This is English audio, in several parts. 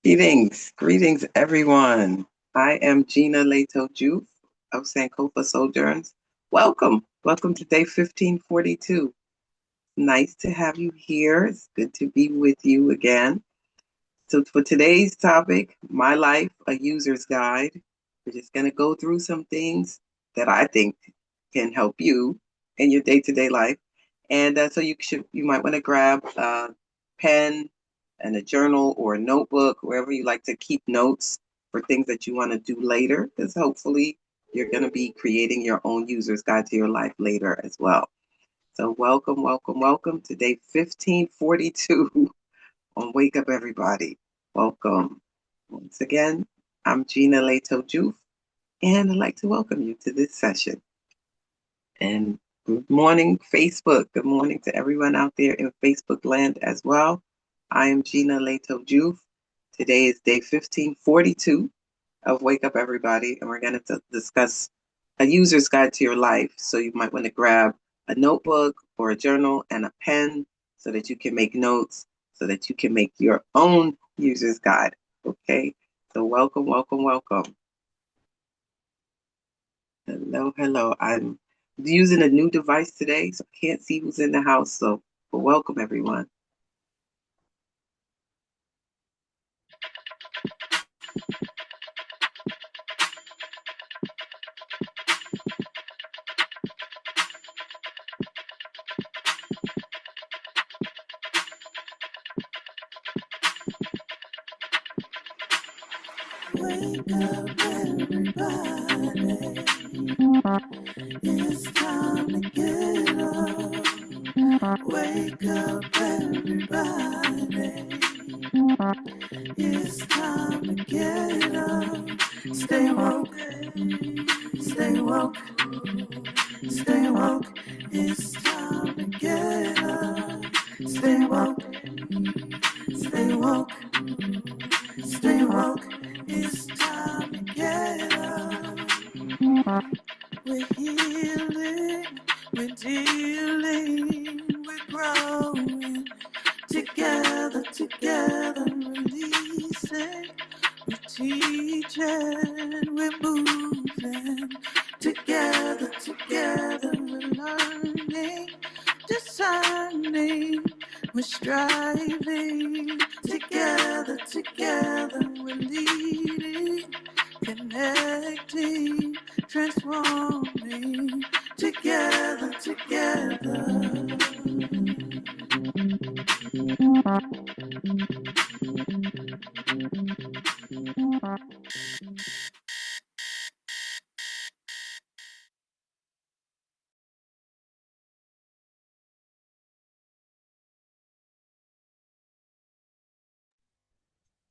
Greetings, everyone. I am Gina Leito-Diouf of Sankofa Sojourns. Welcome to day 1542. Nice to have you here. It's good to be with you again. So for today's topic, my life, a user's guide, we're just going to go through some things that I think can help you in your day-to-day life. And so you might want to grab a pen and a journal or a notebook, wherever you like to keep notes for things that you want to do later, because hopefully you're going to be creating your own user's guide to your life later as well. So welcome to day 1542 on Wake Up Everybody. Welcome. Once again, I'm Gina Leito-Diouf, and I'd like to welcome you to this session. And good morning, Facebook. Good morning to everyone out there in Facebook land as well. I am Gina Leito-Diouf. Today is day 1542 of Wake Up Everybody, and we're going to discuss a user's guide to your life. So you might want to grab a notebook or a journal and a pen so that you can make notes, so that you can make your own user's guide. Okay, so welcome. Hello. I'm using a new device today, so I can't see who's in the house. But welcome, everyone. Wake up, everybody. It's time to get up. Wake up, everybody. It's time to get up. Stay woke. Stay woke. Stay woke. It's time to get up. Stay woke. Stay woke. Stay woke. It's time to get up. We're healing, we're dealing, we're growing. Together, releasing. We're teaching, we're moving. Together, we're learning, discerning. We're striving. Together, we're leading, connecting, transforming. Together.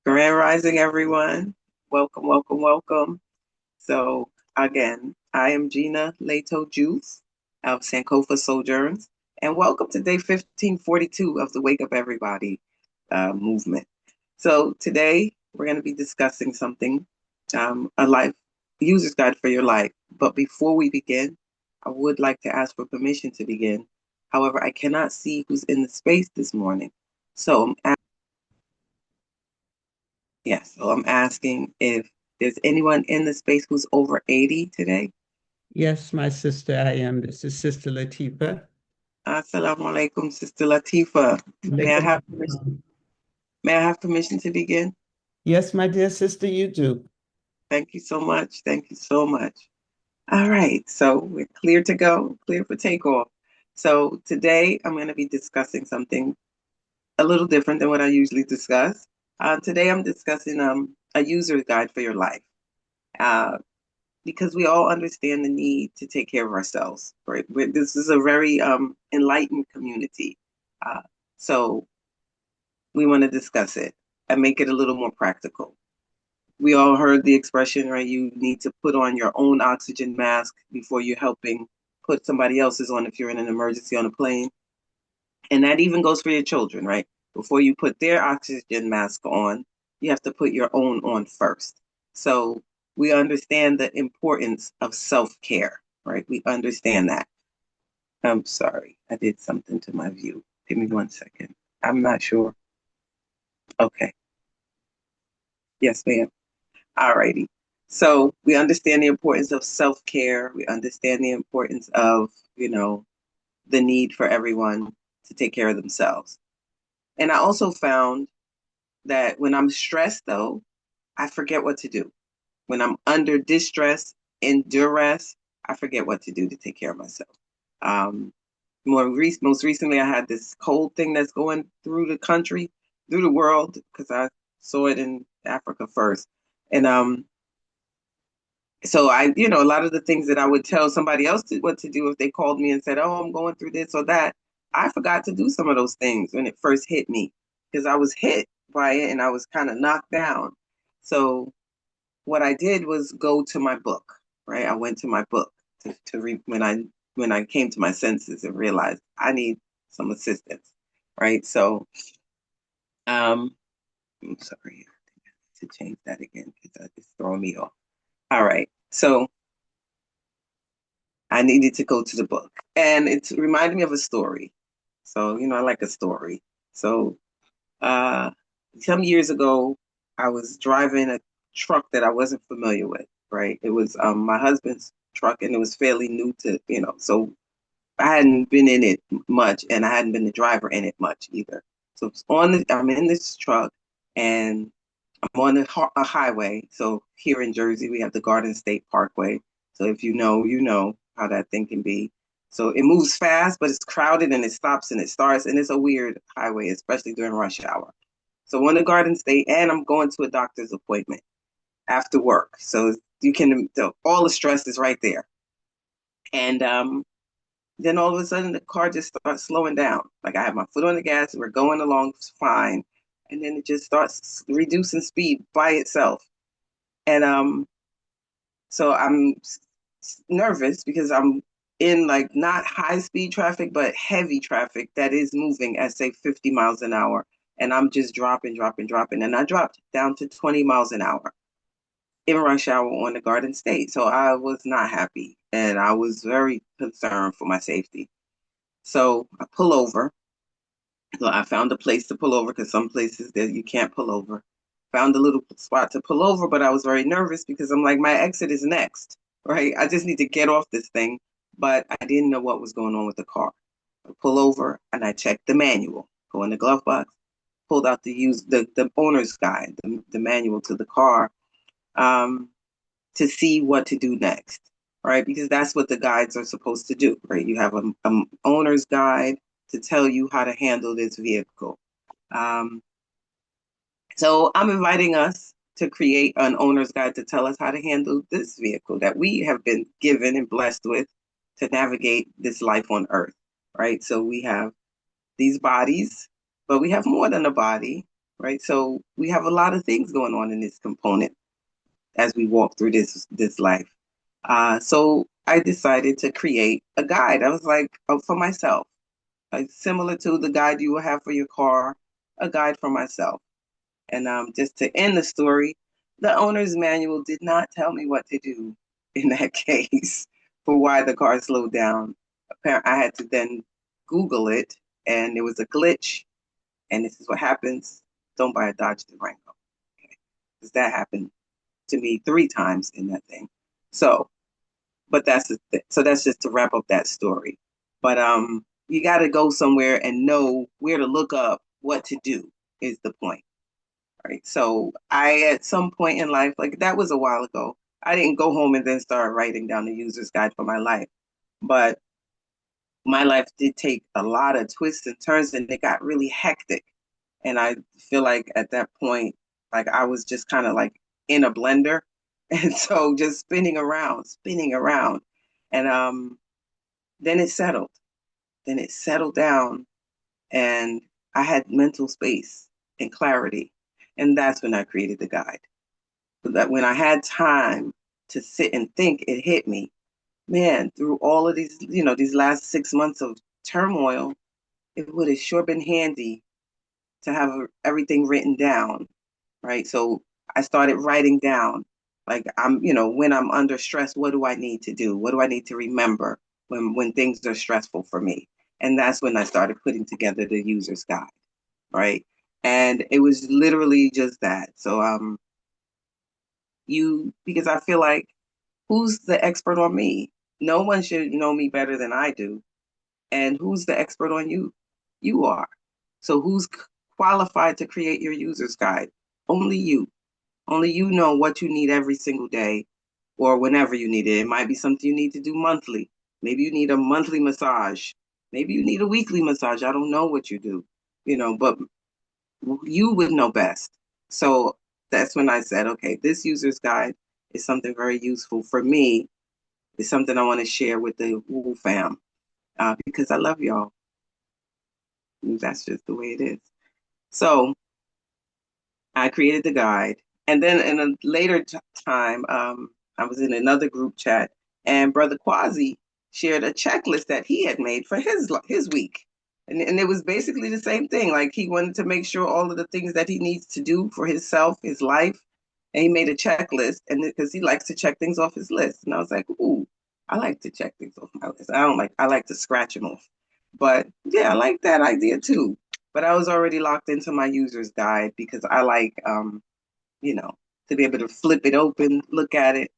Grand Rising, everyone. Welcome. So again, I am Gina Leito-Diouf of Sankofa Sojourns, and welcome to day 1542 of the Wake Up Everybody movement. So today we're going to be discussing something, a life user's guide for your life. But before we begin, I would like to ask for permission to begin. However, I cannot see who's in the space this morning. So I'm asking if there's anyone in the space who's over 80 today. Yes, my sister, I am. This is Sister Latifa. Assalamu alaikum, Sister Latifa. May I have permission to begin? Yes, my dear sister, you do. Thank you so much. All right, so we're clear to go, clear for takeoff. So today I'm going to be discussing something a little different than what I usually discuss. Today I'm discussing a user guide for your life. Because we all understand the need to take care of ourselves, right? This is a very enlightened community. So we want to discuss it and make it a little more practical. We all heard the expression, right? You need to put on your own oxygen mask before you're helping put somebody else's on if you're in an emergency on a plane. And that even goes for your children, right? Before you put their oxygen mask on, you have to put your own on first. So we understand the importance of self-care, right? We understand that. I'm sorry, I did something to my view. Give me 1 second. I'm not sure. Okay. Yes, ma'am. All righty. So we understand the importance of self-care. We understand the importance of, the need for everyone to take care of themselves. And I also found that when I'm stressed, though, I forget what to do. When I'm under distress, in duress, I forget what to do to take care of myself. Um, most recently, I had this cold thing that's going through the country, through the world, because I saw it in Africa first. And so a lot of the things that I would tell somebody else what to do if they called me and said, "Oh, I'm going through this or that," I forgot to do some of those things when it first hit me because I was hit by it and I was kind of knocked down. So what I did was go to my book, right? I went to my book to read when I came to my senses and realized I need some assistance, right? So I'm sorry to change that again because it's throwing me off. All right, so I needed to go to the book. And it reminded me of a story. So, I like a story. So, uh, some years ago, I was driving a truck that I wasn't familiar with, right? It was my husband's truck and it was fairly new so I hadn't been in it much and I hadn't been the driver in it much either. So I'm in this truck and I'm on a highway. So here in Jersey, we have the Garden State Parkway. So if you know, you know how that thing can be. So it moves fast, but it's crowded and it stops and it starts. And it's a weird highway, especially during rush hour. So I'm on the Garden State and I'm going to a doctor's appointment after work. So all the stress is right there. And then all of a sudden the car just starts slowing down. Like I have my foot on the gas, we're going along fine. And then it just starts reducing speed by itself. And so I'm nervous because I'm in like not high speed traffic, but heavy traffic that is moving at say 50 miles an hour. And I'm just dropping, dropping, dropping. And I dropped down to 20 miles an hour in rush hour on the Garden State. So I was not happy and I was very concerned for my safety. So I pull over. So I found a place to pull over because some places that you can't pull over. Found a little spot to pull over, but I was very nervous because I'm like, my exit is next, right? I just need to get off this thing, but I didn't know what was going on with the car. I pull over and I checked the manual. Go in the glove box, pulled out the owner's guide, the manual to the car, um, to see what to do next, right? Because that's what the guides are supposed to do, right? You have a owner's guide to tell you how to handle this vehicle. Um, so I'm inviting us to create an owner's guide to tell us how to handle this vehicle that we have been given and blessed with to navigate this life on earth, right? So we have these bodies, but we have more than a body, right? So we have a lot of things going on in this component as we walk through this life. So I decided to create a guide. I was like, for myself, like similar to the guide you will have for your car, a guide for myself. And just to end the story, the owner's manual did not tell me what to do in that case for why the car slowed down. Apparently, I had to then Google it, and it was a glitch. And this is what happens. Don't buy a Dodge Durango. Okay? Because that happened to me 3 times in that thing. So, but that's just to wrap up that story. But you got to go somewhere and know where to look up what to do is the point, right? So I at some point in life, like that was a while ago, I didn't go home and then start writing down the user's guide for my life, but my life did take a lot of twists and turns and it got really hectic. And I feel like at that point, like I was just kind of like in a blender. And so just spinning around, spinning around. And then it settled. Then it settled down and I had mental space and clarity. And that's when I created the guide. So that when I had time to sit and think, it hit me. Man, through all of these last 6 months of turmoil, it would have sure been handy to have everything written down, right? So I started writing down, like when I'm under stress, what do I need to do? What do I need to remember when things are stressful for me? And that's when I started putting together the user's guide, right? And it was literally just that. So because I feel like who's the expert on me? No one should know me better than I do. And who's the expert on you? You are. So who's qualified to create your user's guide? Only you. Only you know what you need every single day or whenever you need it. It might be something you need to do monthly. Maybe you need a monthly massage. Maybe you need a weekly massage. I don't know what you do, but you would know best. So that's when I said, okay, this user's guide is something very useful for me. It's something I want to share with the Woo fam because I love y'all. That's just the way it is. So I created the guide. And then in a later time, I was in another group chat, and Brother Quasi shared a checklist that he had made for his week. And it was basically the same thing. Like he wanted to make sure all of the things that he needs to do for himself, his life, and he made a checklist. And because he likes to check things off his list, and I was like, ooh, I like to check things off my list. I like to scratch them off. But yeah, I like that idea too. But I was already locked into my user's guide because I like, you know, to be able to flip it open, look at it,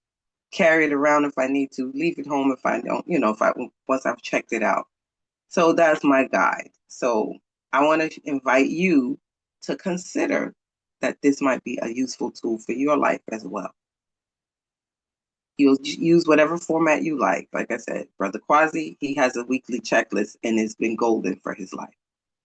carry it around if I need to, leave it home if I don't, if I once I've checked it out. So that's my guide. So I want to invite you to consider that this might be a useful tool for your life as well. You'll use whatever format you like. Like I said, Brother Quasi, he has a weekly checklist and it's been golden for his life.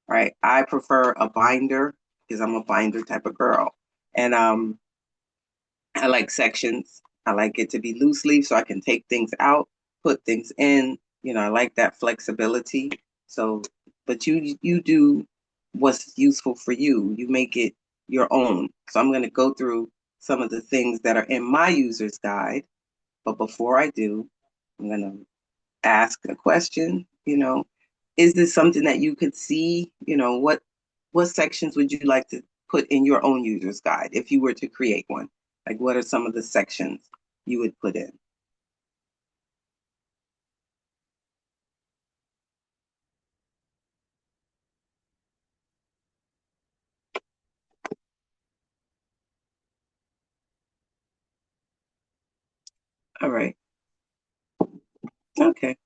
Right. I prefer a binder because I'm a binder type of girl. And I like sections. I like it to be loose leaf so I can take things out, put things in. I like that flexibility. So, but you do what's useful for you. You make it your own. So I'm going to go through some of the things that are in my user's guide. But before I do, I'm going to ask a question, is this something that you could see? What sections would you like to put in your own user's guide if you were to create one? Like what are some of the sections you would put in? All right. Okay.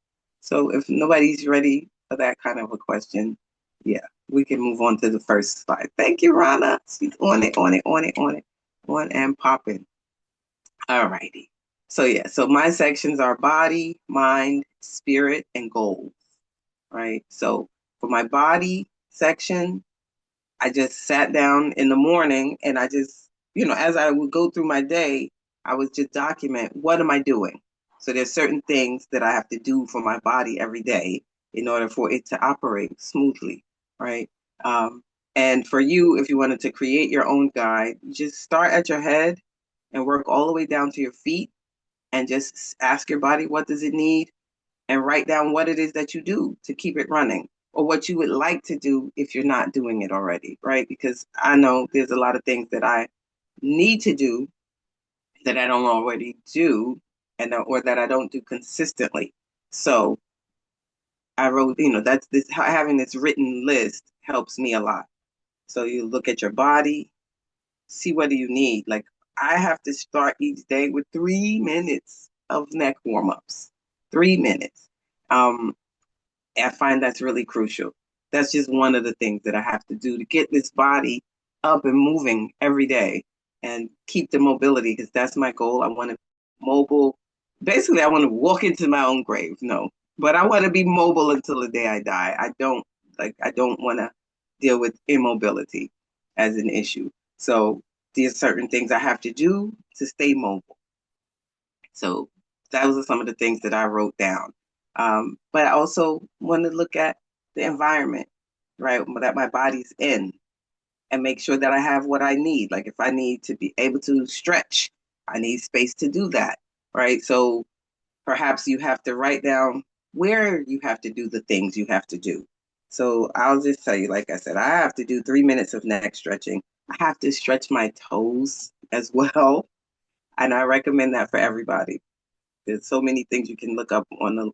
So if nobody's ready for that kind of a question, yeah, we can move on to the first slide. Thank you, Rana. She's on it, on it, on it, on it, on and popping. All righty. So yeah, so my sections are body, mind, spirit, and goals. Right. So for my body section, I just sat down in the morning and I just, as I would go through my day, I would just document what am I doing. So there's certain things that I have to do for my body every day in order for it to operate smoothly, right? Um, and for you, if you wanted to create your own guide, you just start at your head and work all the way down to your feet and just ask your body what does it need and write down what it is that you do to keep it running or what you would like to do if you're not doing it already, right? Because I know there's a lot of things that I need to do that I don't already do and or that I don't do consistently. So I wrote, that's this having this written list helps me a lot. So you look at your body, see what do you need. Like I have to start each day with 3 minutes of neck warm-ups. 3 minutes. I find that's really crucial. That's just one of the things that I have to do to get this body up and moving every day and keep the mobility because that's my goal. I want to be mobile. Basically, I want to walk into my own grave. No, but I want to be mobile until the day I die. I don't want to deal with immobility as an issue. So there's certain things I have to do to stay mobile. So those are some of the things that I wrote down. But I also want to look at the environment, right, that my body's in and make sure that I have what I need. Like if I need to be able to stretch, I need space to do that, right? So perhaps you have to write down where you have to do the things you have to do. So I'll just tell you, like I said, I have to do 3 minutes of neck stretching. I have to stretch my toes as well. And I recommend that for everybody. There's so many things you can look up on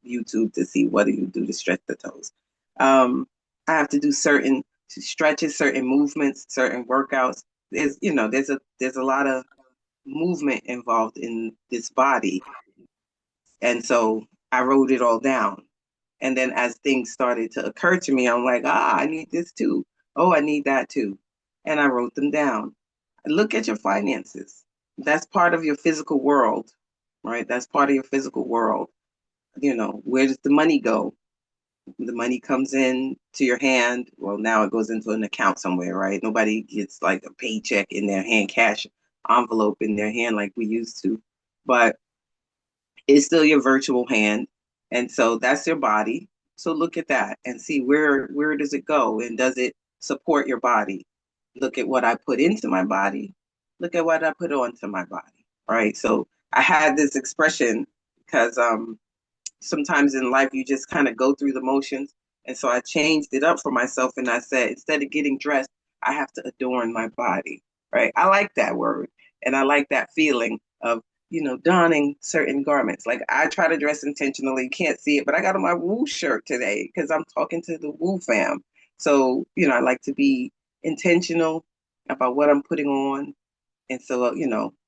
YouTube to see what do you do to stretch the toes. I have to do certain stretches, certain movements, certain workouts. There's a lot of movement involved in this body. And so I wrote it all down. And then as things started to occur to me, I'm like, I need this too. Oh, I need that too. And I wrote them down. Look at your finances. That's part of your physical world, right? That's part of your physical world. Where does the money go? The money comes in to your hand. Well, now it goes into an account somewhere, right? Nobody gets like a paycheck in their hand, cash envelope in their hand like we used to. But it's still your virtual hand. And so that's your body. So look at that and see where does it go and does it support your body? Look at what I put into my body. Look at what I put onto my body. Right. So I had this expression because sometimes in life you just kind of go through the motions. And so I changed it up for myself and I said, instead of getting dressed, I have to adorn my body. Right. I like that word. And I like that feeling of, donning certain garments. Like I try to dress intentionally. You can't see it, but I got on my Woo shirt today because I'm talking to the Woo fam. So, I like to be intentional about what I'm putting on, and so,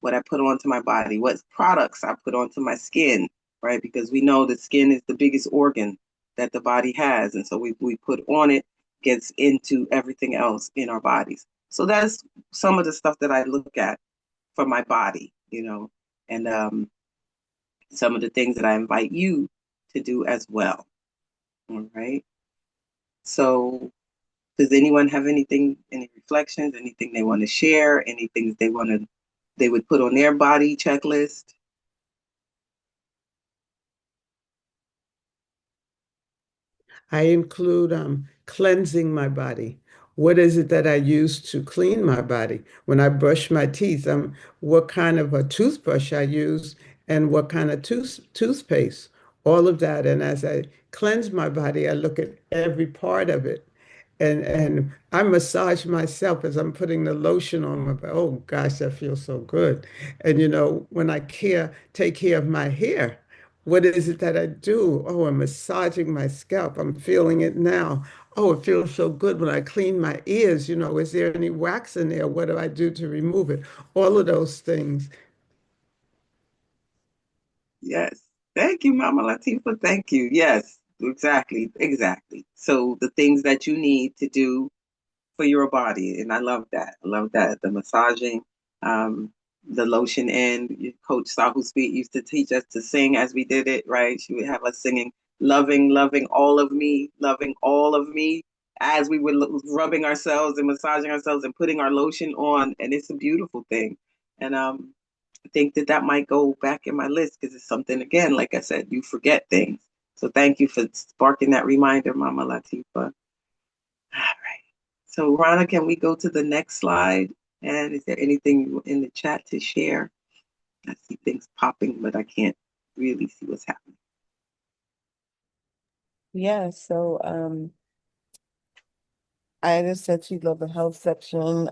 what I put onto my body, what products I put onto my skin, right? Because we know the skin is the biggest organ that the body has. And so we put on it, gets into everything else in our bodies. So that's some of the stuff that I look at for my body, and some of the things that I invite you to do as well. All right. So does anyone have anything, any reflections, anything they want to share, anything they would put on their body checklist? I include cleansing my body. What is it that I use to clean my body? When I brush my teeth, what kind of a toothbrush I use and what kind of toothpaste, all of that. And as I cleanse my body, I look at every part of it. And I massage myself as I'm putting the lotion on my body. Oh gosh, that feels so good. And when I take care of my hair, what is it that I do? Oh, I'm massaging my scalp. I'm feeling it now. Oh, it feels so good when I clean my ears. Is there any wax in there? What do I do to remove it? All of those things. Yes. Thank you, Mama Latifa. Thank you. Yes, exactly. Exactly. So the things that you need to do for your body. And I love that. I love that. The massaging, um, the lotion end. Coach Sahu Speed used to teach us to sing as we did it, right? She would have us singing, loving all of me, as we were rubbing ourselves and massaging ourselves and putting our lotion on. And it's a beautiful thing. And I think that might go back in my list because it's something, again, like I said, you forget things. So thank you for sparking that reminder, Mama Latifa. All right. So, Rana, can we go to the next slide? And is there anything in the chat to share? I see things popping, but I can't really see what's happening. Yeah, so I just said she loved the health section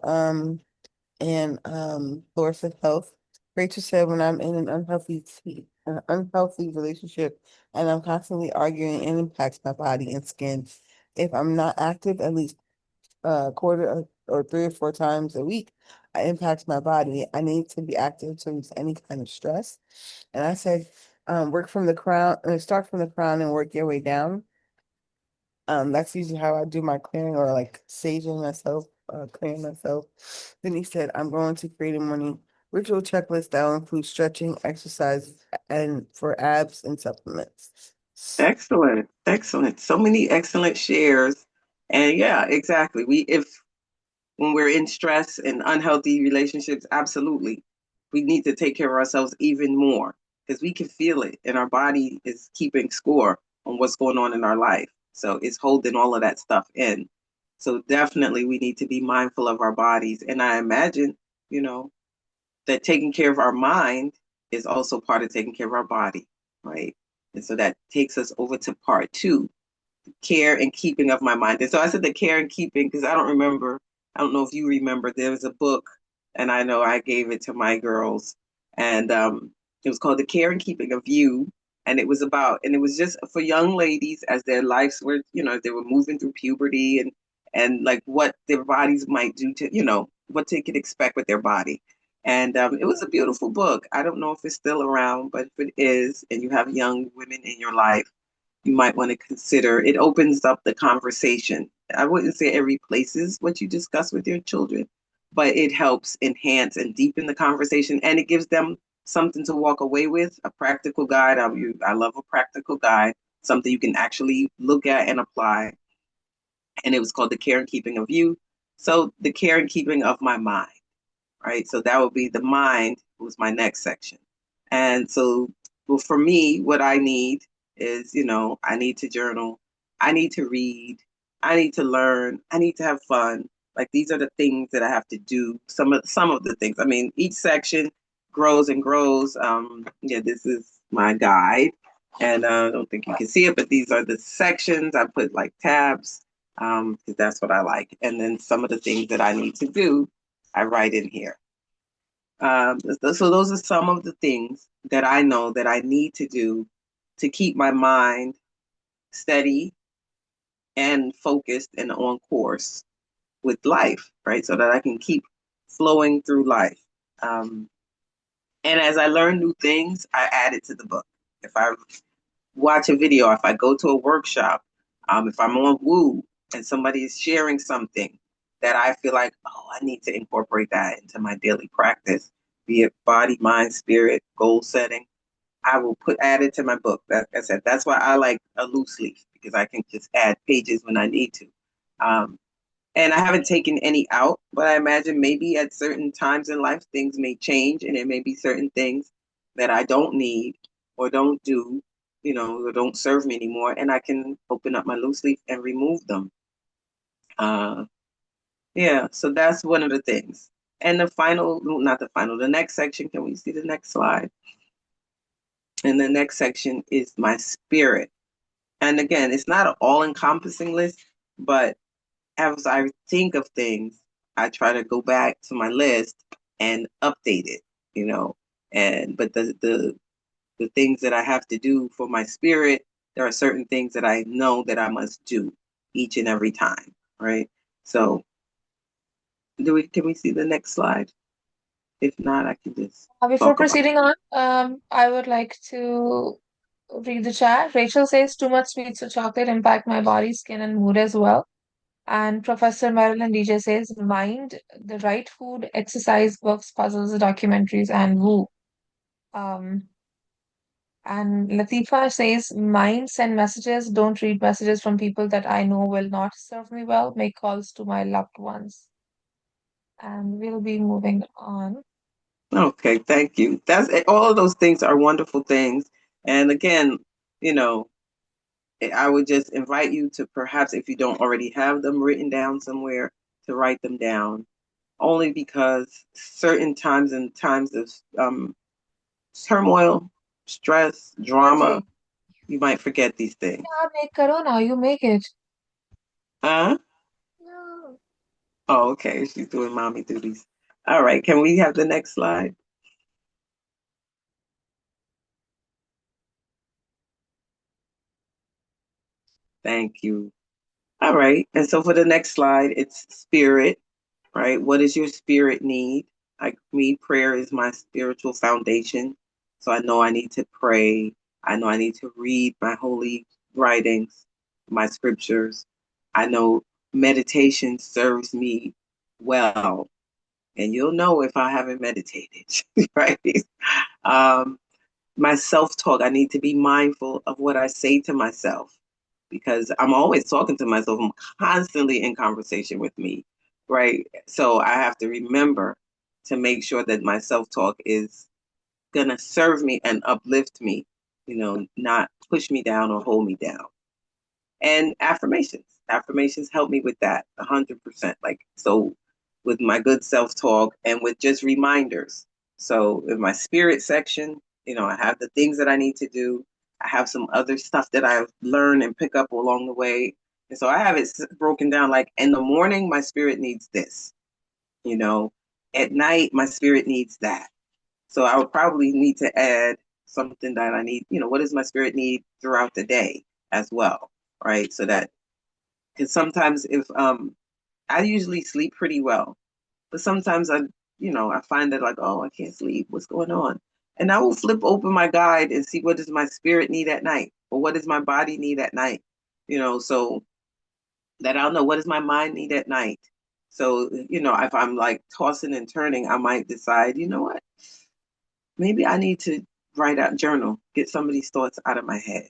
and Source of Health. Rachel said when I'm in an unhealthy relationship and I'm constantly arguing, it impacts my body and skin. If I'm not active at least a quarter or 3 or 4 times a week, it impacts my body. I need to be active to reduce any kind of stress. And I said, work from the crown, start from the crown and work your way down. That's usually how I do my clearing or like saging myself, clearing myself. Then he said, I'm going to create a morning ritual checklist that will include stretching, exercise, and for abs and supplements. Excellent. Excellent. So many excellent shares. And yeah, exactly. If when we're in stress and unhealthy relationships, absolutely. We need to take care of ourselves even more because we can feel it and our body is keeping score on what's going on in our life. So it's holding all of that stuff in. So definitely we need to be mindful of our bodies. And I imagine, you know, that taking care of our mind is also part of taking care of our body, right? And so that takes us over to part two, care and keeping of my mind. And so I said the care and keeping because I don't remember. I don't know if you remember. There was a book, and I know I gave it to my girls, and it was called The Care and Keeping of You. And it was just for young ladies as their lives were, they were moving through puberty and like what their bodies might do to, what they could expect with their body. And it was a beautiful book. I don't know if it's still around, but if it is, and you have young women in your life, you might want to consider. It opens up the conversation. I wouldn't say it replaces what you discuss with your children, but it helps enhance and deepen the conversation, and it gives them something to walk away with, a practical guide. I love a practical guide, something you can actually look at and apply. And it was called The Care and Keeping of You. So the care and keeping of my mind, right? So that would be the mind was my next section. And so, well, for me, what I need is, I need to journal, I need to read, I need to learn, I need to have fun. Like these are the things that I have to do. Some of the things. I mean, each section grows and grows. Yeah, this is my guide, and I don't think you can see it, but these are the sections. I put like tabs because that's what I like. And then some of the things that I need to do, I write in here. So those are some of the things that I know that I need to do to keep my mind steady and focused and on course with life, right? So that I can keep flowing through life. Um, and as I learn new things, I add it to the book. If I watch a video, if I go to a workshop, if I'm on Woo and somebody is sharing something that I feel like, oh, I need to incorporate that into my daily practice, be it body, mind, spirit, goal setting, I will add it to my book. Like I said, that's why I like a loose leaf because I can just add pages when I need to. Um, and I haven't taken any out, but I imagine maybe at certain times in life things may change, and there may be certain things that I don't need or don't do, or don't serve me anymore, and I can open up my loose leaf and remove them. Uh, yeah, so that's one of the things. And the final, not the final, the next section. Can we see the next slide? And the next section is my spirit. And again, it's not an all-encompassing list, but as I think of things, I try to go back to my list and update it, you know. And but the things that I have to do for my spirit, there are certain things that I know that I must do each and every time, right? So can we see the next slide? If not, I can just Before talk about proceeding on, I would like to read the chat. Rachel says too much sweets or chocolate impact my body, skin, and mood as well. And Professor Marilyn DJ says mind, the right food, exercise, books, puzzles, documentaries, and woo. Um, and Latifa says mind, send messages, don't read messages from people that I know will not serve me well, make calls to my loved ones. And we'll be moving on. Okay, thank you. That's all of those things are wonderful things. And again, you know, I would just invite you to perhaps, if you don't already have them written down somewhere, to write them down. Only because certain times and times of turmoil, stress, drama, Auntie, you might forget these things. yeah, make karo now. You make it. Huh? No. Oh, okay. She's doing mommy duties. All right. Can we have the next slide? Thank you. All right. And so for the next slide, it's spirit, right? What does your spirit need? Like me, prayer is my spiritual foundation. So I know I need to pray. I know I need to read my holy writings, my scriptures. I know meditation serves me well. And you'll know if I haven't meditated, right? Um, my self-talk, I need to be mindful of what I say to myself because I'm always talking to myself. I'm constantly in conversation with me, right? So I have to remember to make sure that my self-talk is gonna serve me and uplift me, not push me down or hold me down. And affirmations help me with that 100%. Like, so with my good self-talk and with just reminders. So in my spirit section, I have the things that I need to do. I have some other stuff that I learn and pick up along the way. And so I have it broken down like in the morning, my spirit needs this, you know, at night, my spirit needs that. So I would probably need to add something that I need, what does my spirit need throughout the day as well, right? So that, because sometimes if I usually sleep pretty well, but sometimes I I find that like, oh, I can't sleep. What's going on? And I will flip open my guide and see what does my spirit need at night, or what does my body need at night. So that I'll know what does my mind need at night. So, if I'm like tossing and turning, I might decide, you know what? Maybe I need to write out journal, get some of these thoughts out of my head.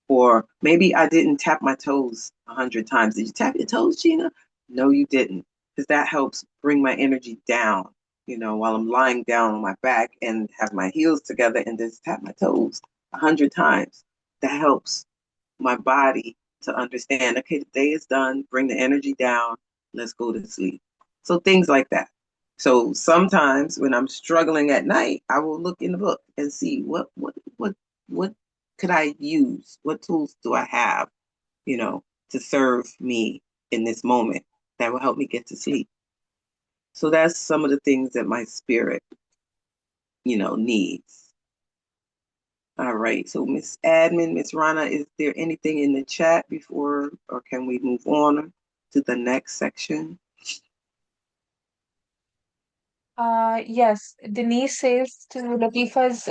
Or maybe I didn't tap my toes 100 times. Did you tap your toes, Gina? No, you didn't. Because that helps bring my energy down, while I'm lying down on my back and have my heels together and just tap my toes 100 times. That helps my body to understand, okay, the day is done, bring the energy down, let's go to sleep. So things like that. So sometimes when I'm struggling at night, I will look in the book and see what could I use? What tools do I have, to serve me in this moment that will help me get to sleep? So that's some of the things that my spirit, needs. All right. So Miss Admin, Miss Rana, is there anything in the chat before, or can we move on to the next section? Yes, Denise says to Latifa's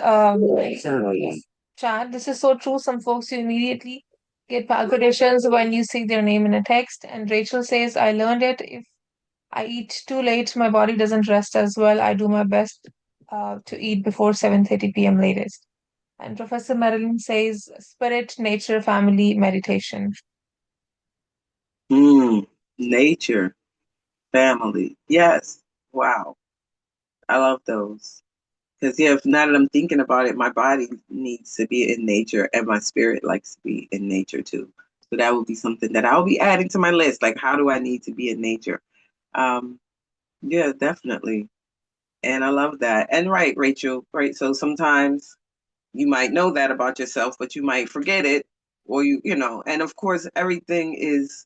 chat, this is so true. Some folks you immediately get palpitations when you see their name in a text. And Rachel says, I learned it. If I eat too late, my body doesn't rest as well. I do my best to eat before 7:30 p.m. latest. And Professor Marilyn says, spirit, nature, family, meditation. Nature, family. Yes. Wow. I love those. Because, yeah, if now that I'm thinking about it, my body needs to be in nature and my spirit likes to be in nature too. So that would be something that I'll be adding to my list. Like, how do I need to be in nature? Um, yeah, definitely. And I love that. And right, Rachel, right. So sometimes you might know that about yourself, but you might forget it, or and of course, everything is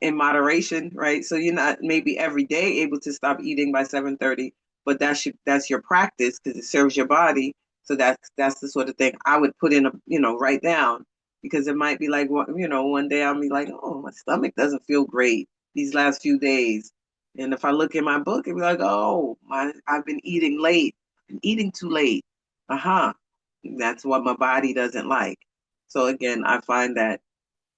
in moderation, right? So you're not maybe every day able to stop eating by 7:30, but that's your practice because it serves your body. So that's the sort of thing I would put in write down, because it might be like, one day I'll be like, oh, my stomach doesn't feel great these last few days. And if I look in my book, it'd be like, oh, I've been eating late, been eating too late. Uh-huh. That's what my body doesn't like. So again, I find that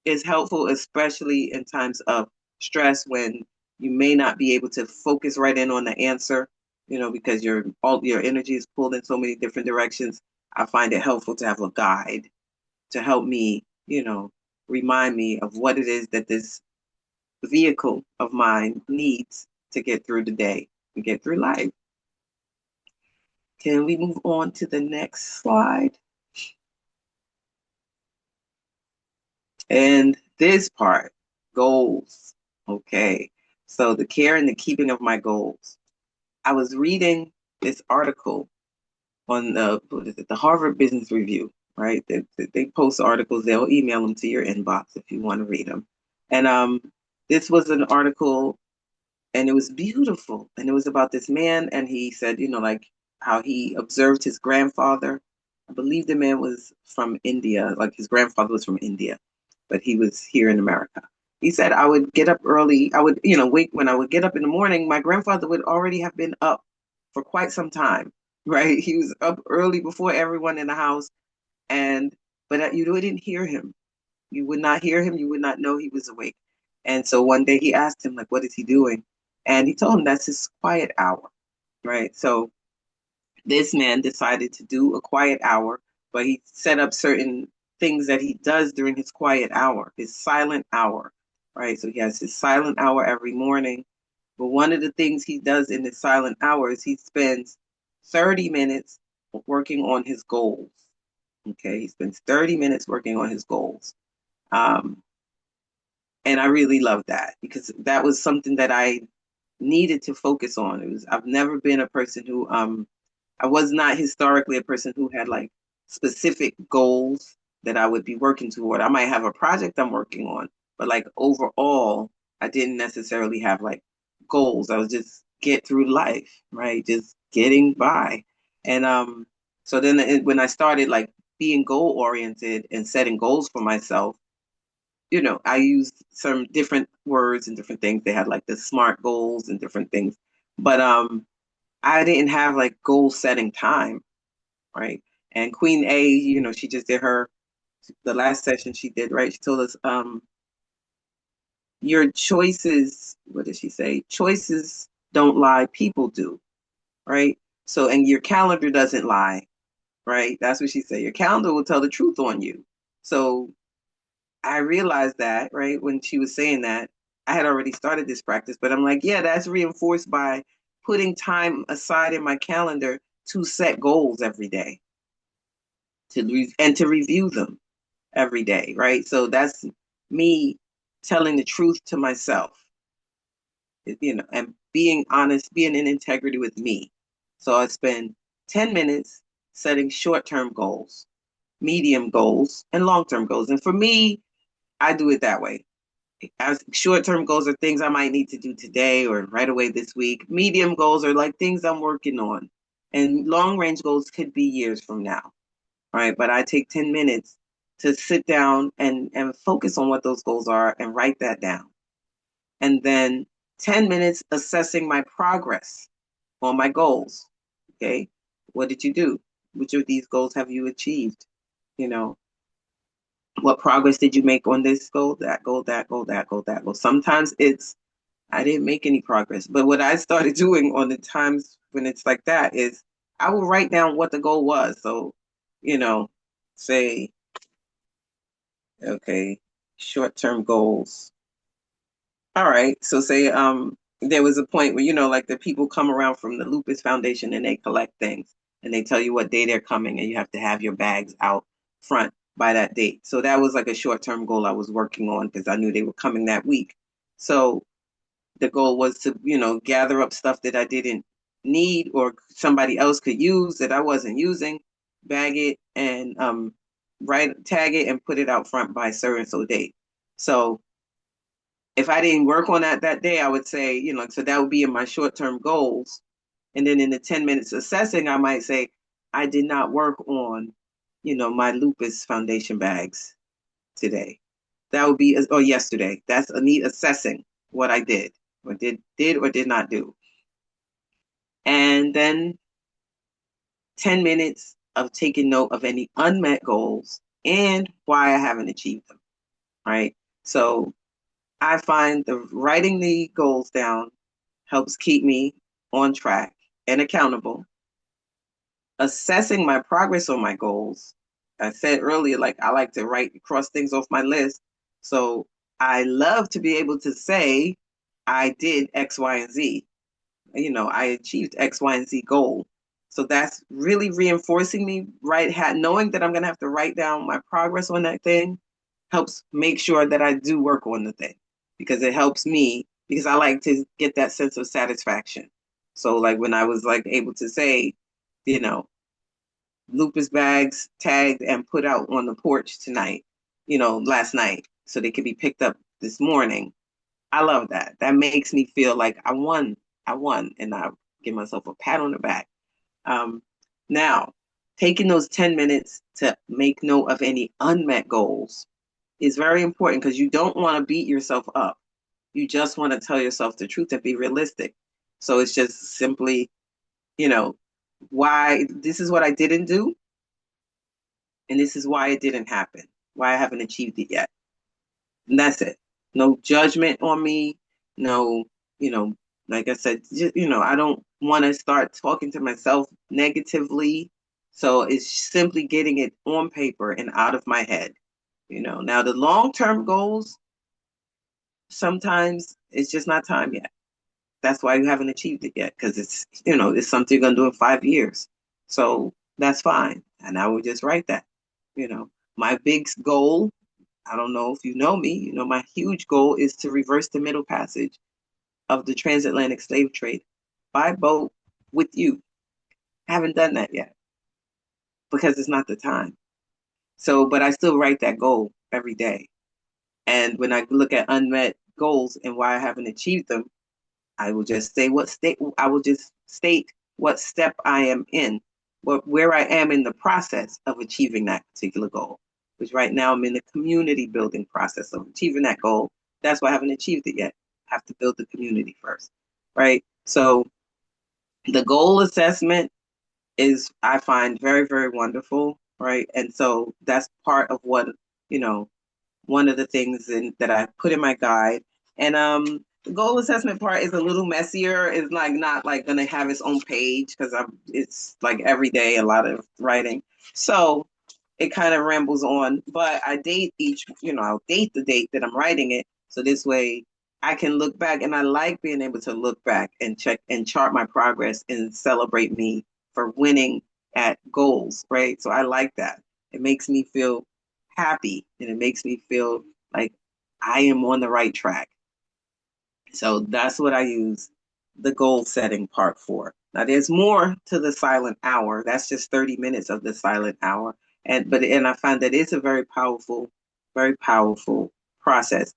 is helpful, especially in times of stress when you may not be able to focus right in on the answer, because all your energy is pulled in so many different directions. I find it helpful to have a guide to help me, remind me of what it is that this vehicle of mine needs to get through the day and get through life. Can we move on to the next slide? And this part, goals. Okay. So the care and the keeping of my goals. I was reading this article on the Harvard Business Review, right? They post articles, they'll email them to your inbox if you want to read them. And this was an article, and it was beautiful. And it was about this man, and he said, like how he observed his grandfather. I believe the man was from India, like his grandfather was from India, but he was here in America. He said, I would get up early. I would, wait, when I would get up in the morning, my grandfather would already have been up for quite some time, right? He was up early before everyone in the house. But you didn't hear him. You would not hear him. You would not know he was awake. And so one day he asked him, like, what is he doing? And he told him that's his quiet hour, right? So this man decided to do a quiet hour, but he set up certain things that he does during his quiet hour, his silent hour, right? So he has his silent hour every morning. But one of the things he does in his silent hour is he spends 30 minutes working on his goals. Okay, he spends 30 minutes working on his goals. Um, and I really love that because that was something that I needed to focus on. I've never been a person who I was not historically a person who had like specific goals that I would be working toward. I might have a project I'm working on, but like overall, I didn't necessarily have like goals. I was just get through life, right? Just getting by. And so then when I started like being goal oriented and setting goals for myself, I used some different words and different things. They had like the SMART goals and different things. But I didn't have like goal setting time, right? And Queen A, she just did the last session she did, right? She told us, your choices, what did she say? Choices don't lie, people do, right? So, and your calendar doesn't lie, right? That's what she said. Your calendar will tell the truth on you. So I realized that, right, when she was saying that, I had already started this practice, but I'm like, yeah, that's reinforced by putting time aside in my calendar to set goals every day and to review them every day, right? So that's me telling the truth to myself, and being honest, being in integrity with me. So I spend 10 minutes setting short-term goals, medium goals, and long-term goals. And for me, I do it that way. As short-term goals are things I might need to do today or right away this week. Medium goals are like things I'm working on. And long-range goals could be years from now, right? But I take 10 minutes to sit down and focus on what those goals are and write that down. And then 10 minutes assessing my progress on my goals. Okay. What did you do? Which of these goals have you achieved? You know, what progress did you make on this goal, that goal, that goal, that goal, that goal? Sometimes I didn't make any progress. But what I started doing on the times when it's like that is I will write down what the goal was. So, you know, say, okay, short-term goals. All right. So say there was a point where, like the people come around from the Lupus Foundation and they collect things and they tell you what day they're coming and you have to have your bags out front by that date. So that was like a short-term goal I was working on because I knew they were coming that week. So the goal was to, gather up stuff that I didn't need or somebody else could use that I wasn't using, bag it and tag it and put it out front by so and so date. So if I didn't work on that day, I would say, so that would be in my short-term goals. And then in the 10 minutes assessing, I might say, I did not work on, my lupus foundation bags today. That would be, or yesterday. That's a neat assessing what I did or did or did not do. And then 10 minutes of taking note of any unmet goals and why I haven't achieved them. Right. So I find the writing the goals down helps keep me on track and accountable. Assessing my progress on my goals. I said earlier, like I like to cross things off my list. So I love to be able to say I did X, Y, and Z. I achieved X, Y, and Z goal. So that's really reinforcing me, right? Knowing that I'm going to have to write down my progress on that thing helps make sure that I do work on the thing because it helps me because I like to get that sense of satisfaction. So like when I was like able to say, you know, lupus bags tagged and put out on the porch tonight, last night, so they could be picked up this morning. I love that. That makes me feel like I won. I won, and I give myself a pat on the back. Um, Now, taking those 10 minutes to make note of any unmet goals is very important because you don't want to beat yourself up. You just want to tell yourself the truth and be realistic. So it's just simply, you know, why this is what I didn't do, and this is why it didn't happen, why I haven't achieved it yet. And that's it. No judgment on me. No, you know, like I said, just, I don't want to start talking to myself negatively. So it's simply getting it on paper and out of my head. Now the long term goals, sometimes it's just not time yet. That's why you haven't achieved it yet because it's something you're going to do in 5 years. So that's fine. And I would just write that. My big goal, I don't know if you know me, my huge goal is to reverse the middle passage of the transatlantic slave trade by boat with you. I haven't done that yet because it's not the time. So, but I still write that goal every day. And when I look at unmet goals and why I haven't achieved them, I will just say I will just state what step I am in, where I am in the process of achieving that particular goal. Which right now I'm in the community building process of achieving that goal. That's why I haven't achieved it yet. I have to build the community first, right? So The goal assessment is, I find, very, very wonderful, right? And so that's part of what, you know, one of the things that I put in my guide. And the goal assessment part is a little messier. It's like not like going to have its own page because it's like every day a lot of writing. So it kind of rambles on, but I date I'll date the date that I'm writing it. So this way I can look back, and I like being able to look back and check and chart my progress and celebrate me for winning at goals, right? So I like that. It makes me feel happy, and it makes me feel like I am on the right track. So that's what I use the goal setting part for. Now there's more to the silent hour. That's just 30 minutes of the silent hour. And I find that it's a very powerful process.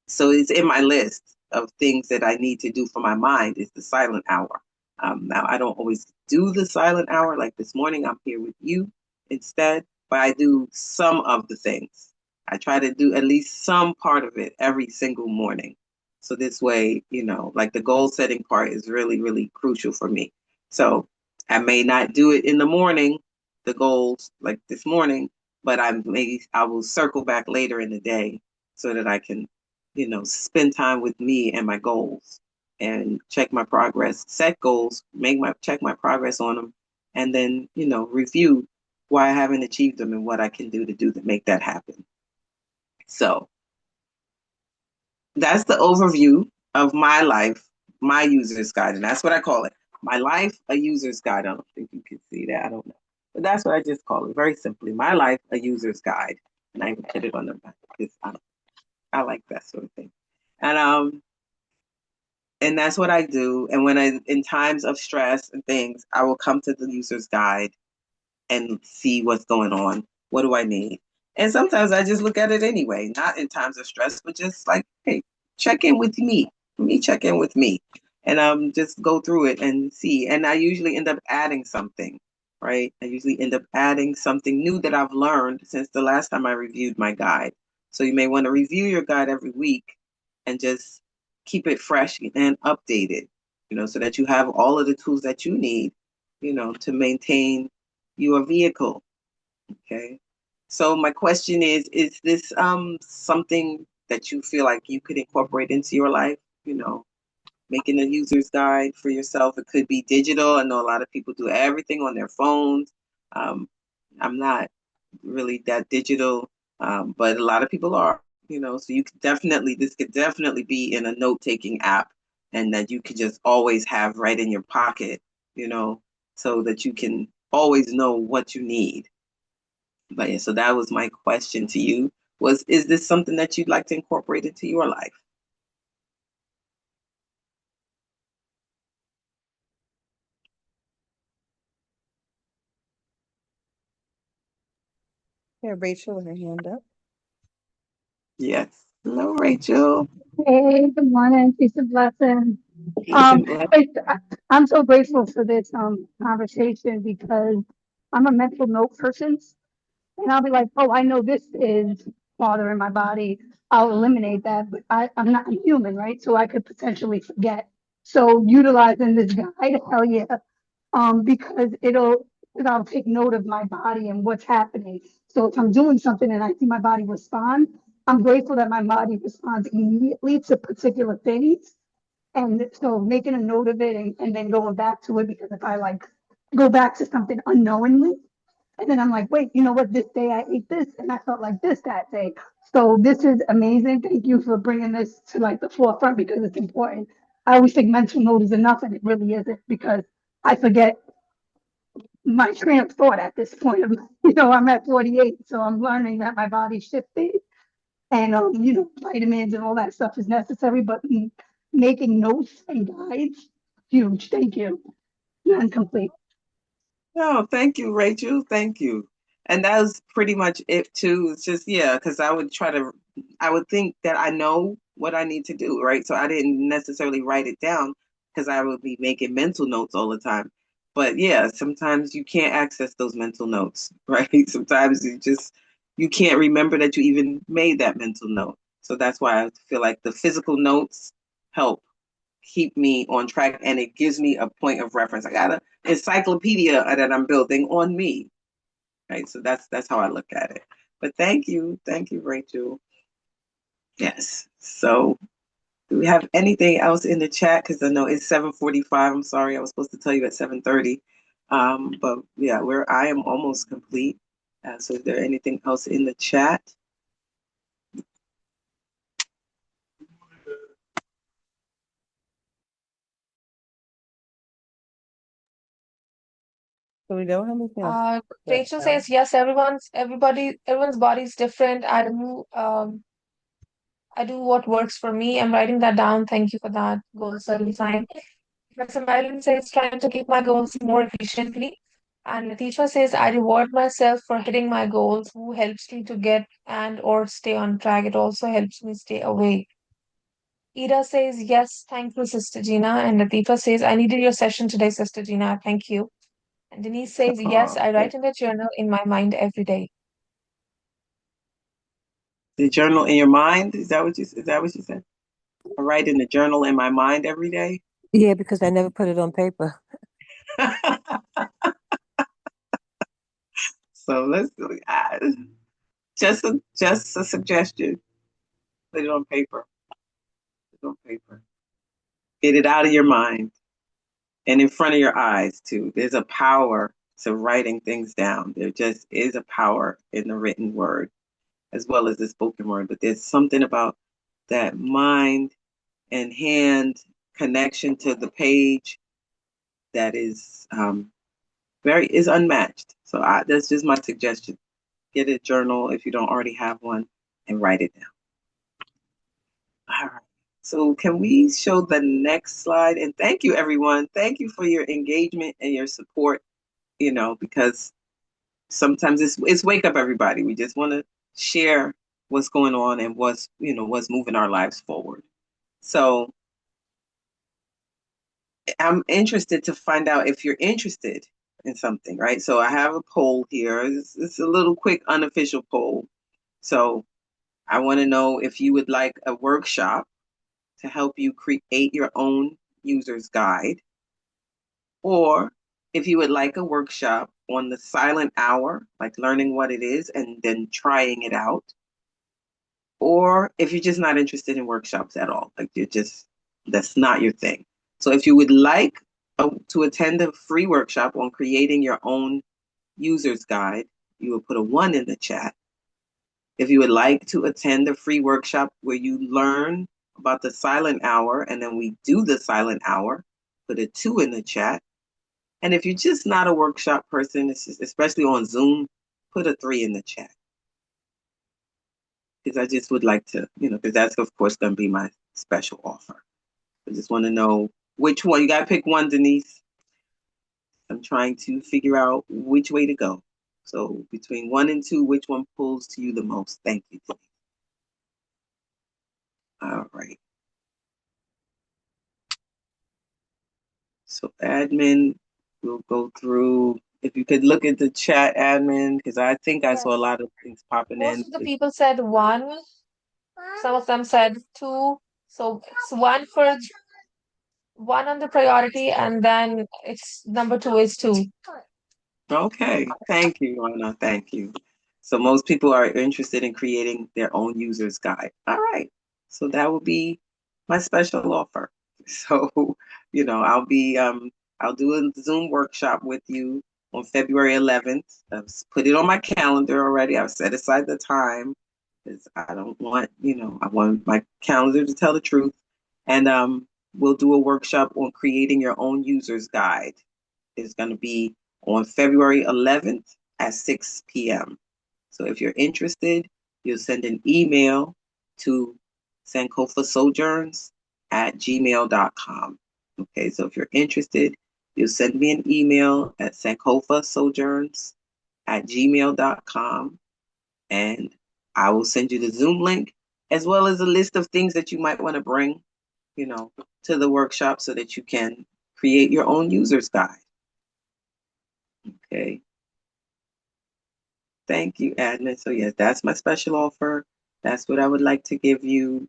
So it's in my list of things that I need to do for my mind is the silent hour. Now I don't always do the silent hour. Like this morning, I'm here with you instead, but I do some of the things. I try to do at least some part of it every single morning. So this way, like the goal setting part is really, really crucial for me. So I may not do it in the morning, the goals like this morning, but I will circle back later in the day so that I can spend time with me and my goals and check my progress, set goals, check my progress on them, and then, review why I haven't achieved them and what I can do to make that happen. So that's the overview of my life, my user's guide. And that's what I call it. My life, a user's guide. I don't think you can see that. I don't know. But that's what I just call it. Very simply, my life, a user's guide. And I even put it on the back because I like that sort of thing. And that's what I do. And in times of stress and things, I will come to the user's guide and see what's going on. What do I need? And sometimes I just look at it anyway, not in times of stress, but just like, hey, check in with me. Let me check in with me. And just go through it and see. And I usually end up adding something, right? I usually end up adding something new that I've learned since the last time I reviewed my guide. So you may want to review your guide every week and just keep it fresh and updated, so that you have all of the tools that you need, to maintain your vehicle. Okay. So my question is this something that you feel like you could incorporate into your life? Making a user's guide for yourself. It could be digital. I know a lot of people do everything on their phones. I'm not really that digital, but a lot of people are. So this could definitely be in a note-taking app, and that you could just always have right in your pocket, so that you can always know what you need. But yeah, so that was my question to you is this something that you'd like to incorporate into your life? Yeah, Rachel with her hand up. Yes. Hello, Rachel. Hey, good morning. Peace and blessings. Peace and blessings. I'm so grateful for this conversation because I'm a mental note person, and I'll be like, oh, I know this is bothering my body. I'll eliminate that, but I'm not human, right? So I could potentially forget. So utilizing this guide, hell yeah, because I'll take note of my body and what's happening. So if I'm doing something and I see my body respond, I'm grateful that my body responds immediately to particular things. And so making a note of it and then going back to it, because if I like go back to something unknowingly, and then I'm like, wait, you know what? This day I ate this and I felt like this that day. So this is amazing. Thank you for bringing this to like the forefront because it's important. I always think mental note is enough and it really isn't because I forget my train of thought at this point. I'm at 48, so I'm learning that my body's shifting and, vitamins and all that stuff is necessary, but making notes and guides, huge. Thank you. Not complete. No, thank you, Rachel. Thank you. And that was pretty much it too. It's just, yeah, because I would think that I know what I need to do, right? So I didn't necessarily write it down because I would be making mental notes all the time. But yeah, sometimes you can't access those mental notes, right? Sometimes you can't remember that you even made that mental note. So that's why I feel like the physical notes help keep me on track, and it gives me a point of reference. I got an encyclopedia that I'm building on me, right? So that's how I look at it. But thank you, Rachel. Yes. So do we have anything else in the chat? Because I know it's 7:45. I'm sorry, I was supposed to tell you at 7:30. But yeah, I am almost complete. So is there anything else in the chat? So we don't have anything else. Rachel says yes, everyone's body is different. I do what works for me. I'm writing that down. Thank you for that goal setting sign. Professor Marilyn says trying to keep my goals more efficiently. And Letitia says I reward myself for hitting my goals. Who helps me to get and or stay on track? It also helps me stay awake. Ida says yes, thank you, Sister Gina. And Latifa says I needed your session today, Sister Gina. Thank you. And Denise says yes, I write in the journal in my mind every day. The journal in your mind? Is that what you said? I write in the journal in my mind every day. Yeah, because I never put it on paper. So let's just a suggestion. Put it on paper. Put it on paper. Get it out of your mind and in front of your eyes too. There's a power to writing things down. There just is a power in the written word as well as the spoken word. But there's something about that mind and hand connection to the page that is is unmatched. So that's just my suggestion. Get a journal if you don't already have one and write it down. All right. So can we show the next slide? And thank you, everyone. Thank you for your engagement and your support, because sometimes it's wake up everybody. We just want to share what's going on and what's moving our lives forward. So I'm interested to find out if you're interested in something, right? So I have a poll here. It's a little quick unofficial poll. So I want to know if you would like a workshop to help you create your own user's guide, or if you would like a workshop on the silent hour, like learning what it is and then trying it out, or if you're just not interested in workshops at all, like that's not your thing. So if you would like to attend a free workshop on creating your own user's guide, you will put a 1 in the chat. If you would like to attend a free workshop where you learn about the silent hour and then we do the silent hour, put a 2 in the chat. And if you're just not a workshop person, especially on Zoom, put a 3 in the chat. Because I just would like to, because that's, of course, going to be my special offer. I just want to know which one. You got to pick one, Denise. I'm trying to figure out which way to go. So between 1 and 2, which one pulls to you the most? Thank you, Denise. All right. So admin, we'll go through. If you could look at the chat, admin, because I think I saw a lot of things popping in. Most of the people said 1. Some of them said 2. So it's 1 on the priority, and then it's number 2 is 2. Okay, thank you, Anna. Thank you. So most people are interested in creating their own user's guide. All right. So that will be my special offer. So, I'll do a Zoom workshop with you on February 11th. I've put it on my calendar already. I've set aside the time because I don't want, I want my calendar to tell the truth. And we'll do a workshop on creating your own user's guide. It's going to be on February 11th at 6 p.m. So if you're interested, you'll send an email to sankofasojourns@gmail.com. Okay, so if you're interested, you'll send me an email at sankofasojourns@gmail.com, and I will send you the Zoom link as well as a list of things that you might want to bring, to the workshop so that you can create your own user's guide. Okay. Thank you, admin. So yes, that's my special offer. That's what I would like to give you,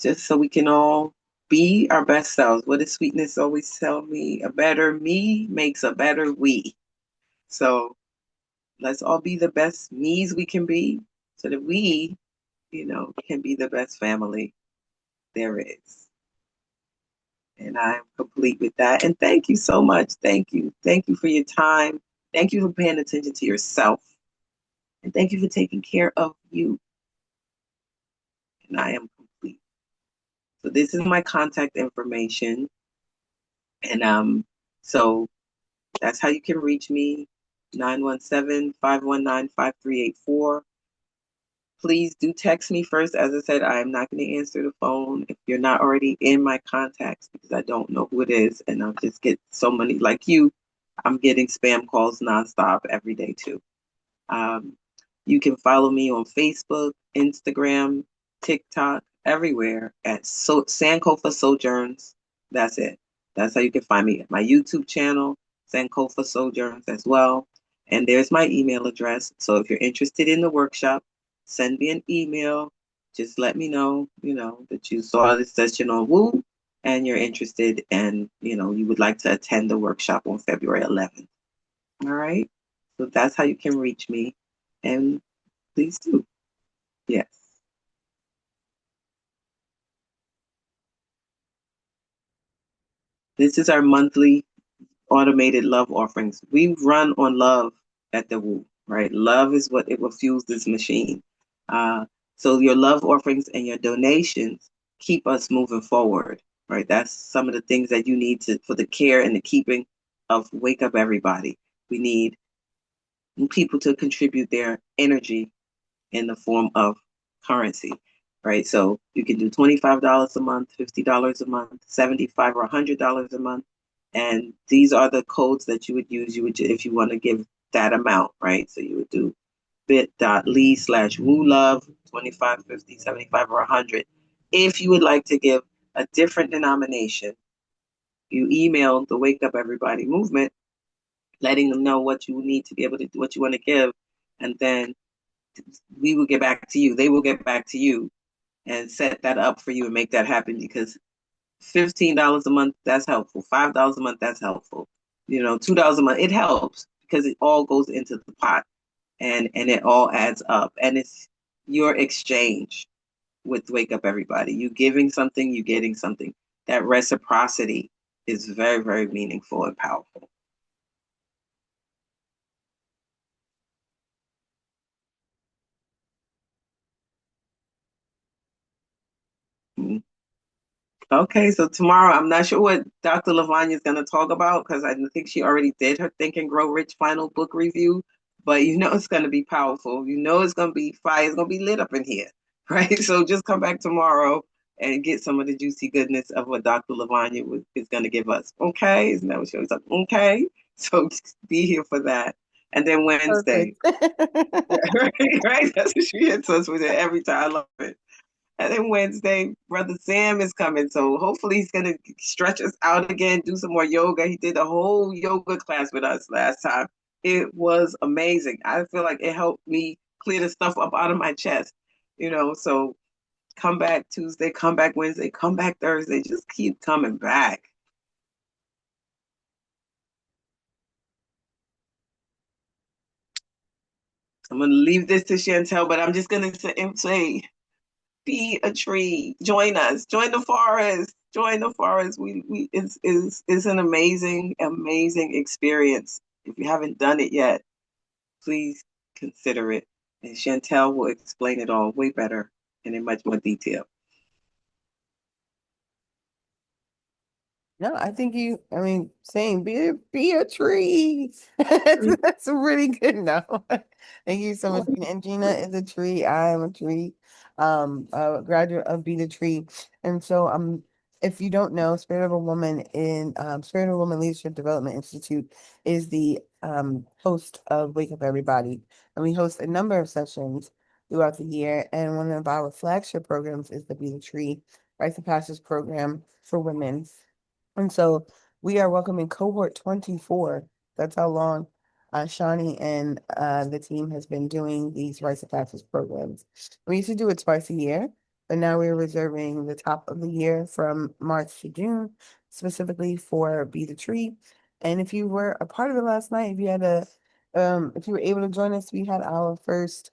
just so we can all be our best selves. What does sweetness always tell me? A better me makes a better we. So let's all be the best me's we can be so that we, can be the best family there is. And I'm complete with that. And thank you so much. Thank you. Thank you for your time. Thank you for paying attention to yourself. And thank you for taking care of you. And I am complete. So this is my contact information. And so that's how you can reach me, 917-519-5384. Please do text me first. As I said, I am not going to answer the phone if you're not already in my contacts because I don't know who it is. And I'll just get so many, like you, I'm getting spam calls nonstop every day too. Um, you can follow me on Facebook, Instagram, TikTok, everywhere at Sankofa Sojourns. That's it. That's how you can find me. My YouTube channel, Sankofa Sojourns as well. And there's my email address. So if you're interested in the workshop, send me an email. Just let me know, that you saw this session on Woo and you're interested and, you would like to attend the workshop on February 11th. All right. So that's how you can reach me. And please do. Yes. This is our monthly automated love offerings. We run on love at the Woo, right? Love is what fuels this machine. So your love offerings and your donations keep us moving forward, right? That's some of the things that you need for the care and the keeping of Wake Up Everybody. We need people to contribute their energy in the form of currency, right? So you can do $25 a month, $50 a month, $75 or $100 a month. And these are the codes that you would use. If you want to give that amount, right? So you would do bit.ly/woo love, 25, 50, 75, or 100. If you would like to give a different denomination, you email the Wake Up Everybody movement, letting them know what you need to be able to do, what you want to give. And then we will get back to you. They will get back to you and set that up for you and make that happen because $15 a month, that's helpful. $5 a month, that's helpful. $2 a month, it helps because it all goes into the pot and it all adds up. And it's your exchange with Wake Up Everybody. You giving something, you getting something. That reciprocity is very, very meaningful and powerful. Mm-hmm. Okay, so tomorrow, I'm not sure what Dr. Lavanya is going to talk about because I think she already did her Think and Grow Rich final book review, but it's going to be powerful. It's going to be fire. It's going to be lit up in here, right? So just come back tomorrow and get some of the juicy goodness of what Dr. Lavanya is going to give us. Okay, isn't that what she always says? Okay, so be here for that. And then Wednesday, right? That's what she hits us with it every time. I love it. And then Wednesday, Brother Sam is coming. So hopefully he's going to stretch us out again, do some more yoga. He did a whole yoga class with us last time. It was amazing. I feel like it helped me clear the stuff up out of my chest, So come back Tuesday, come back Wednesday, come back Thursday. Just keep coming back. I'm going to leave this to Chantel, but I'm just going to say be a tree. Join us. Join the forest. Join the forest. We it's an amazing, amazing experience. If you haven't done it yet, please consider it. And Chantel will explain it all way better and in much more detail. No, I think saying be a tree. That's a really good no. Thank you so much, Gina. And Gina is a tree. I am a tree. A graduate of Be the Tree. And so if you don't know, Spirit of a Woman Leadership Development Institute is the host of Wake Up Everybody. And we host a number of sessions throughout the year. And one of our flagship programs is the Be the Tree Rites of Passage program for women. And so we are welcoming cohort 24. That's how long Shawnee and the team has been doing these rites of passage programs. We used to do it twice a year. but now we're reserving the top of the year from March to June, specifically for Be the Tree. And if you were a part of it last night, if you were able to join us, we had our first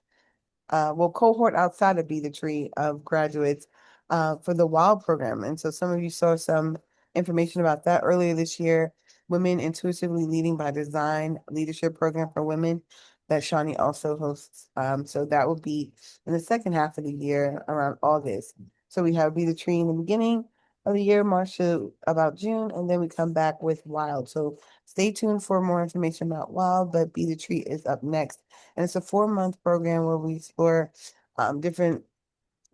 cohort outside of Be the Tree of graduates for the WILD program. And so some of you saw some information about that earlier this year. Women Intuitively Leading by Design leadership program for women that Shawnee also hosts. So that will be in the second half of the year around August. So we have Be the Tree in the beginning of the year, March to about June, and then we come back with WILD. So stay tuned for more information about WILD, but Be the Tree is up next. And it's a 4-month program where we explore different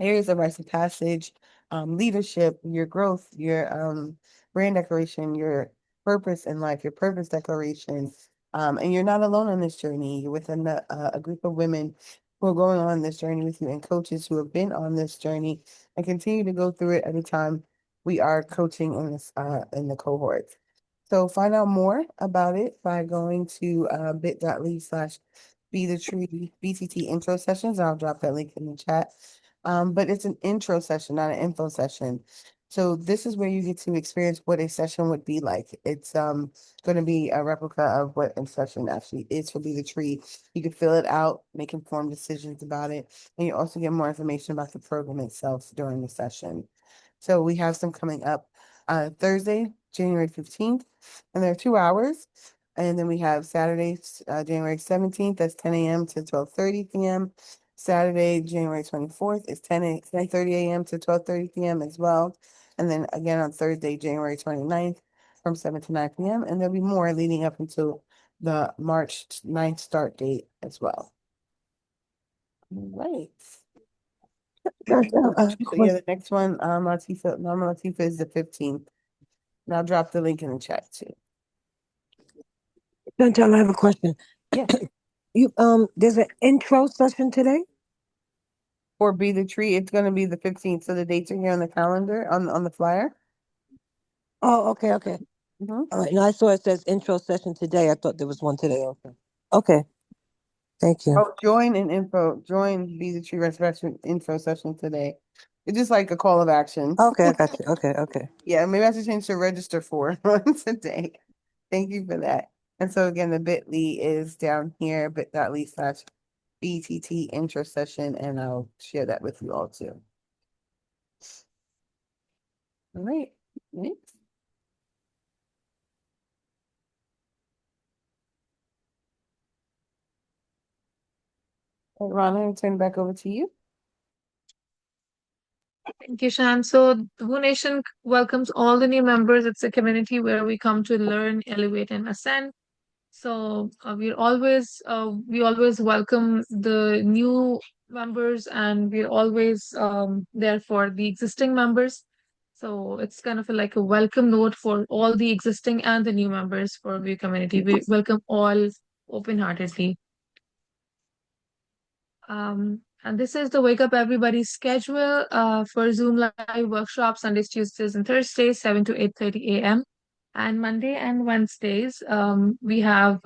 areas of rites of passage, leadership, your growth, your brand declaration, your purpose in life, your purpose declaration. And you're not alone on this journey. You're within a group of women who are going on this journey with you and coaches who have been on this journey and continue to go through it every time we are coaching in the cohorts. So find out more about it by going to bit.ly/ be the tree BTT intro sessions. I'll drop that link in the chat. But it's an intro session, not an info session. So this is where you get to experience what a session would be like. It's going to be a replica of what a session actually is for Be the Tree. You can fill it out, make informed decisions about it, and you also get more information about the program itself during the session. So we have some coming up Thursday, January 15th, and they're 2 hours. And then we have Saturday, January 17th, that's 10 a.m. to 12:30 p.m. Saturday, January 24th is 10:30 a.m. to 12:30 p.m. as well. And then again on Thursday, January 29th from 7 to 9 p.m. And there'll be more leading up until the March 9th start date as well. Right. So yeah, the next one, Norma Latifa is the 15th. And I'll drop the link in the chat too. Chantel, I have a question. Yeah. There's an intro session today? For Be the Tree, it's gonna be the 15th. So the dates are here on the calendar on the flyer. Oh, okay. Mhm. All right. Now I saw it says intro session today. I thought there was one today. Okay. Thank you. Oh, join Be the Tree Resurrection info session today. It's just like a call of action. Okay, I got you. Okay. Yeah, maybe I have to change to register for today. Thank you for that. And so again, the bit.ly is down here, bit.ly/ BTT intro session, and I'll share that with you all too. All right. Next. Rana, I'll turn it back over to you. Thank you, Shan. So, the Woo Nation welcomes all the new members. It's a community where we come to learn, elevate, and ascend. So, we always welcome the new members, and we're always there for the existing members. So, it's kind of like a welcome note for all the existing and the new members for View community. We welcome all open-heartedly. And this is the Wake Up Everybody schedule for Zoom Live workshops Sundays, Tuesdays, and Thursdays, 7 to 8:30 a.m. And Monday and Wednesdays, we have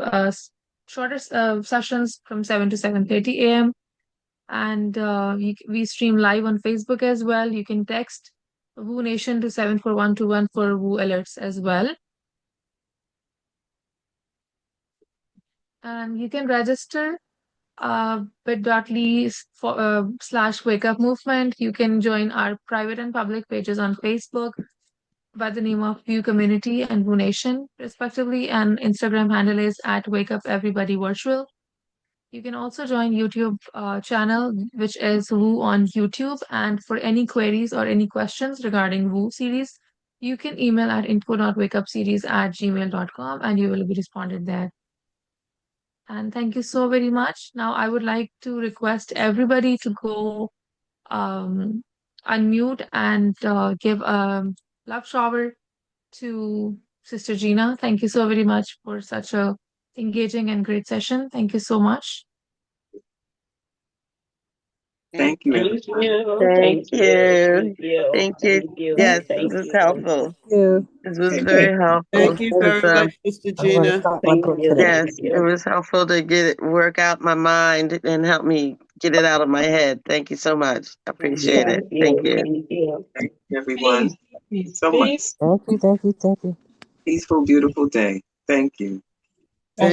shorter sessions from 7 to 7:30 a.m. And we stream live on Facebook as well. You can text Woo Nation to 74121 for Woo alerts as well. And you can register bit.ly / wake up movement. You can join our private and public pages on Facebook by the name of View Community and View Nation, respectively, and Instagram handle is at Wake Up Everybody Virtual. You can also join YouTube channel, which is Woo on YouTube. And for any queries or any questions regarding Woo series, you can email at info.wakeupseries@gmail.com and you will be responded there. And thank you so very much. Now, I would like to request everybody to go unmute and give a love shower to Sister Gina. Thank you so very much for such a engaging and great session. Thank you so much. Thank you. Thank you. Thank you. Thank you. Yes, Thank this was you. helpful. You. This was very helpful. Thank you It was, very much, Sister I'm going to Gina. start my Thank book you. today. yes, it was helpful to work out my mind and help me get it out of my head. Thank you so much. I appreciate it. Thank you. Thank you, everyone. Peace. So much. Thank you. Peaceful, beautiful day. Thank you.